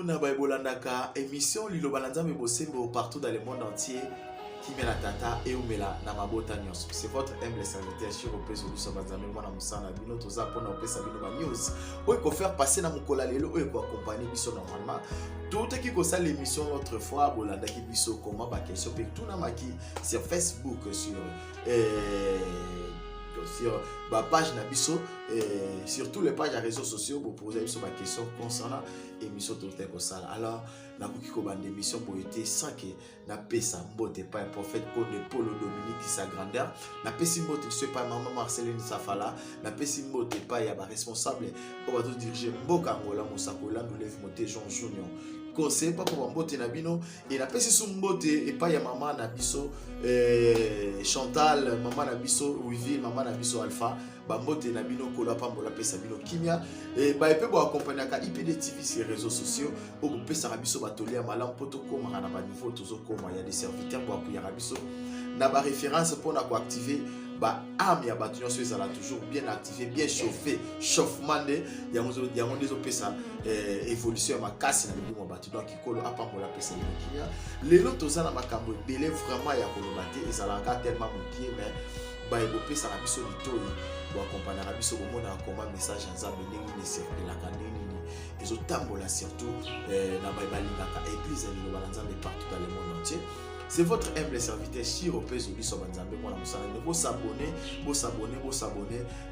na Baibolandaka, émission Lilo Balanzambe Bosembo partout dans le monde entier. Qui met la tata et oumela na mabota nyonso. C'est votre humble serviteur sur au peso du Sobanzambe mwana musana bino toza pona opesa bino ba news. Oyo ko faire passer na mukola lelo oyo ko accompagner biso normalement. Tout qui ko sa l'émission l'autre fois bolanda ki biso comment ba question pe tout na maki sur Facebook sur ma page Nabiso sur toutes les pages de réseaux sociaux pour poser ma question concernant l'émission Totem Kosala. Alors, na kuki ko bande émission pour été sans que na pesa mbote pas un prophète comme Polo Dominique qui sa grandeur, na pesi mbote ce pas maman Marceline Safala, na pesi mbote pas ya ba responsable on va tout diriger Mboka Ngola Mosakola nous lève monter Jean Junior. Conseil pas pour mbote na bino et na pesi mbote et pas ya maman na biso Chantal maman na biso Wivi maman na biso Alpha bambote na bino kola pambola pesa bino kimia et ba epe bo accompagner ka IPD TV sur les réseaux sociaux au bo pesa biso batolia malam poto koma na ba niveau tozo koma ya des serviteurs pour appuyer biso na ba référence pour na ko activer ba am ya batunya so ezala toujours bien activé bien chauffé chauffement de ya mozo pesa évolution ma casse na bimo batu donc ikolo apambola pesa bino kimia lelo tozana makambo belé vraiment ya kolobate ezala ka tellement motier mais ba epesa na biso litoi bo accompagner na biso bomona comment message nzambe ndenge ni circuler la kanini ni ezotambola surtout na ba balingaka église Lilo Balanzambe partout dans le monde entier. C'est votre humble serviteur Shiro Pezo Liso Banzambe mwana musana. Vous s'abonner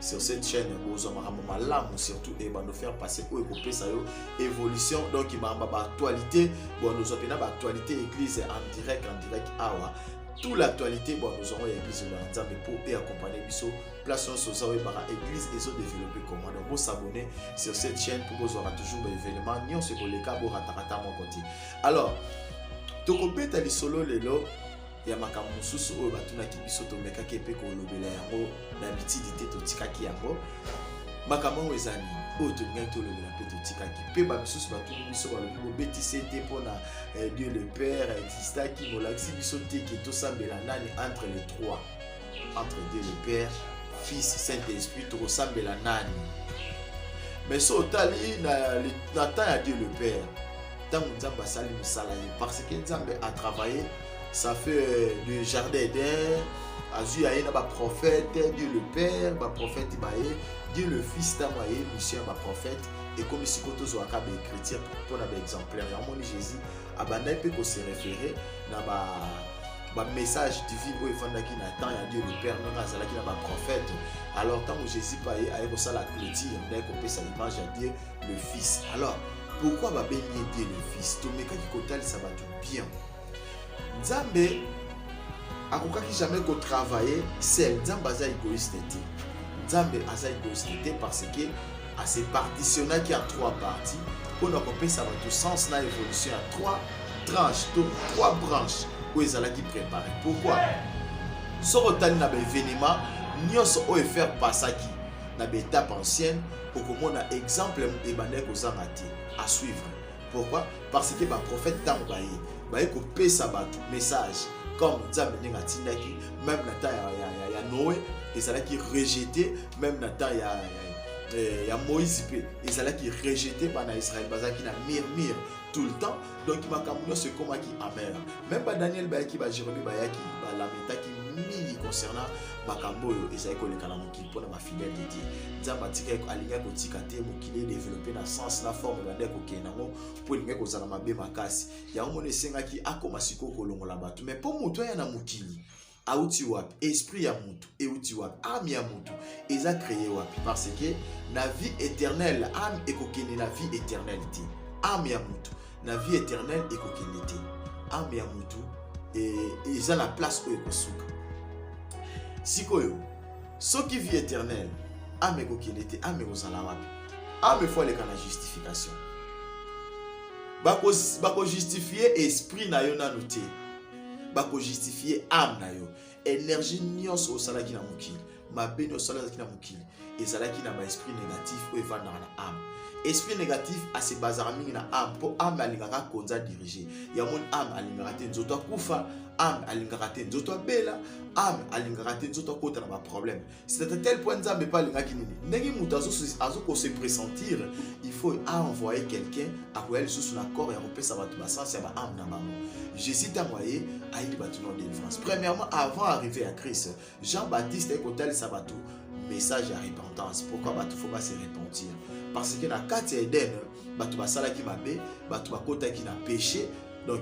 sur cette chaîne vous malamu surtout et nous faire passer au pesa yo évolution donc il m'a actualité bon nous opina actualité église en direct awa toute l'actualité bon nous aurons l'église de Banzambe pour et accompagner biso place sur ça et église et so développer comment donc vous s'abonner sur cette chaîne pour vous aura toujours des événements ni on se les cas pour ratarata mon côté. Alors tokobeta lisolo lelo ya makambo mususu oyo batunaki biso tomekaki epe kolobela yango na bitidité totikaki yango makambo oyo ezali oyo tolingaki tolobela mpe totikaki mpe bamisusu batuni biso balobi bobetisi ete mpona Dieu le Père existaki molakisi biso te ke tosambela nani entre les trois entre Dieu le Père Fils Saint-Esprit tokosambela nani mais so otali na temps ya Dieu le Père parce que Nzambe a travaillé, ça fait le jardin d'Éden, Azu a un prophète, Dieu le Père, prophète Dieu le Fils d'Amaye, monsieur ma prophète, et comme ici quand on a des chrétiens pour un exemplaire, mon Jésus, a banné peut se référer dans message divin où il faut qu'il attend à Dieu le Père, non à ça qui n'a pas prophète. Alors tant que Jésus paye a eu ça la clôture, on a coupé sa image à Dieu le Fils. Alors pourquoi va bénir Dieu le Fils? Tomeka qui kotal ça va tout bien. Nzambe akoka qui jamais ko travailler seul. Nzambe aza égoïste. Nzambe aza égoïste parce que à ces partitionnels qui a trois parties pour nous accompagner ça va tout sens na évolution à trois tranches, trois branches où ils allaient qui préparer. Pourquoi? Sorotali na événement nyonso o faire passer qui na étape ancienne pour que mon exemple et bané ko zangati à suivre. Pourquoi? Parce que le prophète Tambaye, il couper sa message comme Nzambe Nengatindaki, même dans il y a Noé, et ça qui rejeté, même dans il y a Moïse, et ça qui rejeté par Israël, qui n'a murmure tout le temps. Donc il m'a camouillé ce coma qui amer. Même pas Daniel Bayaki, Jérémie Bayaki, la méta qui mini concernant Makamboyo, et ça est collé à mon qui pour ma fidèle de Dieu. Nzambatika alinga kotika te mokili développer na sens la forme bande ko kenango pour linga ko zala mabe makasi ya mona senga ki akoma siko kolongola batu mais pour mutu ya na mokili auti wapi esprit ya mutu et uti wapi âme ya mutu eza créé wapi parce que na vie éternelle âme ekokene na vie éternelle te âme ya mutu na vie éternelle ekokene te âme ya mutu et eza la place où ekosuka sikoyo soki vie éternelle ame kokilete ame kozala wapi ame faut aller kana justification bako justifier esprit na yo nanu te bako justifier âme na yo énergie nyonso osalaki na mokili mabe nyonso ezalaki na mokili ezalaki na baesprit négatif oyo evandaka na âme. Esprit négatif asebazaka mingi na âme mpo âme alingaka konza dirige. Ya moni âme alingaka te nzoto akufa, âme alingaka te nzoto abela, âme alingaka te nzoto akota na baproblème. C'est à tel point nzambe mpe alingaki nini ndenge moto azokose pressentir, il faut envoyer quelqu'un akoya lisusu na corps ya kopesa bato basansi ya baâme na bango. Jésus ntango aye ayeli bato na délivrance. Premièrement, avant arriver à Christ, Jean-Baptiste akotalisa bato message à repentance. Pourquoi bato faut pas se repentir? Parce que na kati ya Eden bato basalaki mabe, bato bakotaki na péché. Donc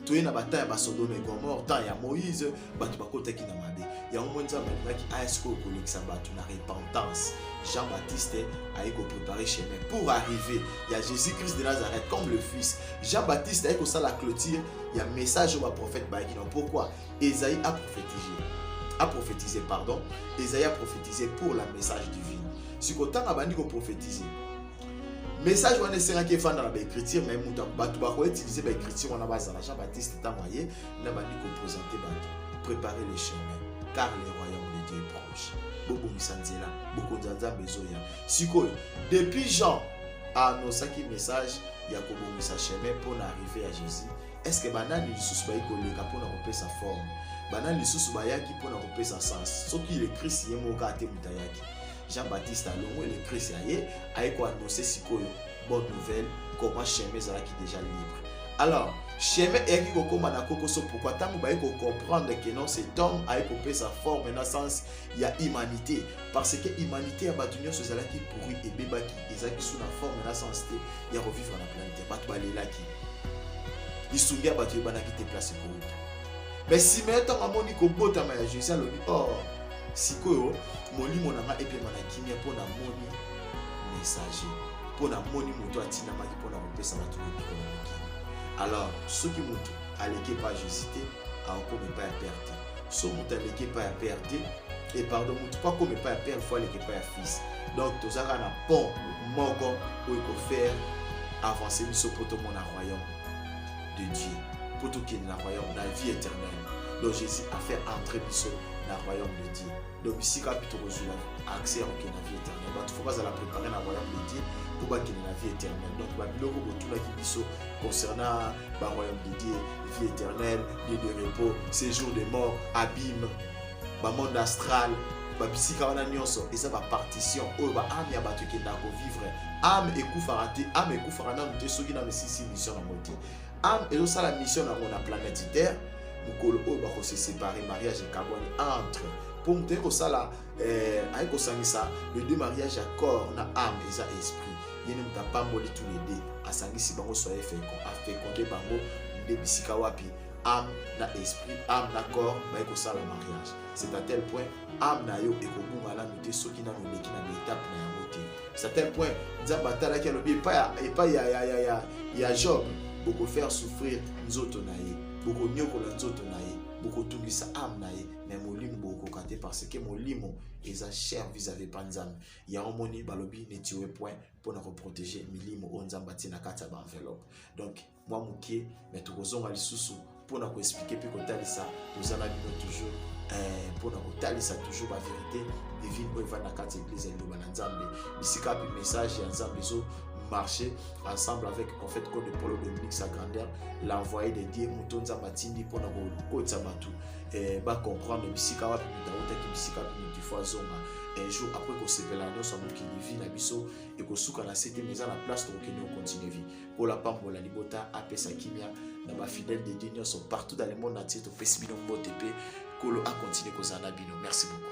toye na bata ya Sodome et Gomorrhe, temps ya Moïse bato bakotaki na mabe. Ya omonza malaki asko kolekisa bato na repentance. Jean-Baptiste a préparé chemin pour arriver. Il y a Jésus-Christ de Nazareth comme le Fils. Jean-Baptiste a ça la clôture. Il y a un message au prophète Baïkino. Pourquoi? Esaïe a prophétisé. Esaïe a prophétisé pour la message divine. Si quand on a prophétisé, message on est qui est dans l'écriture, mais on va utiliser l'écriture on a base à Jean-Baptiste est envoyé, on a présenter préparer les chemins, car le royaume de Dieu est proche. Beaucoup misanzela, beaucoup d'anza bezoya. Siko depuis Jean a annoncé qui message ya ko bomisa chemin pour arriver à Jésus. Est-ce que banani lisusu ba ikoleka pour na repérer sa forme? Banani lisusu ba yaki pour na repérer sa sens. Ce qui le Christ yemo ka te mutayaki. Jean-Baptiste alongo le Christ aye a ko annoncer sikoyo bonne nouvelle comment chemin zala qui déjà libre. Alors, chemin est qui kokoma na kokoso pourquoi tango ba ko comprendre que non cet homme a coupé sa forme en sens il y a humanité parce que humanité a batunyo so zala qui pourri et bebaki ezaki sous la forme en sens te ya revivre na planète batu balelaki isungia batu banaki te place pour eux. Mais si maintenant amoni ko botama ya Jésus alobi oh sikoyo molimo nanga epema na kimia pona moni messager pona moni moto atina maki pona kopesa batu ko na mokili. Alors, ceux qui montent à l'équipe à Jésus, à encore ne pas perdre. Ceux qui montent à l'équipe à perdre, et pardon, pas comme pas perdre, il faut l'équipe à fils. Donc, tout ça, on a bon, mogo, où il faut faire avancer le pour mon royaume de Dieu, pour tout qui est dans le royaume, dans la vie éternelle. Donc, Jésus a fait entrer dans le royaume de Dieu. Donc, ici, capitule accès à la vie éternelle. Donc, il faut pas la préparer dans le royaume de Dieu. Pour qu'il y ait la vie éternelle. Donc, concernant le royaume de Dieu, vie éternelle, lieu de repos, séjour de mort, abîme, le monde astral, et ça va partition, âme et battu qui vivre, âme et koufarate, âme et koufarana, nous sommes dans les mission à monter. Âme et ça la mission dans la planète Terre, nous allons se séparer, mariage et carbone entre. Pour nous dire que ça là, le deux mariages à corps, on a âme et esprit. Il y a pas tous les deux. À sangisi bango soyez fécondé bango de bisika wapi âme na esprit âme na corps ba eko sala mariage. C'est à tel point âme na yo ekobunga la mute soki na leki na étape na yango te. C'est à tel point nzambatala ki alobi pas ya Job beaucoup faire souffrir nzoto na ye beaucoup nyokola nzoto na ye beaucoup tungisa âme na ye mais molimo beaucoup kate parce que molimo eza cher vis-à-vis panzam ya omoni balobi ne tuer point pour nous protéger milimo onzambati na kata ba enveloppe. Donc moi mukie mais tokozonga lisusu pour nous expliquer puis kotalisa tozana bino toujours pour nous kotalisa toujours la vérité divine pour va na kata église eloba na nzambe bisika puis message ya nzambe zo marcher ensemble avec en fait code de Paulo Dominique sa grandeur l'envoyé de Dieu mutonza matindi pour nous kotsa batu ba comprendre bisika wapi mutaota ki bisika puis fois zonga un jour après qu'on s'appelle à nous sommes qui vit na biso et qu'on souka na cette maison la place pour que nous continue vie pour la pambo la libota apesa kimia na ba fidèles de Dieu sont partout dans le monde entier to pesibino mbotepe kolo a continuer kozana bino. Merci beaucoup.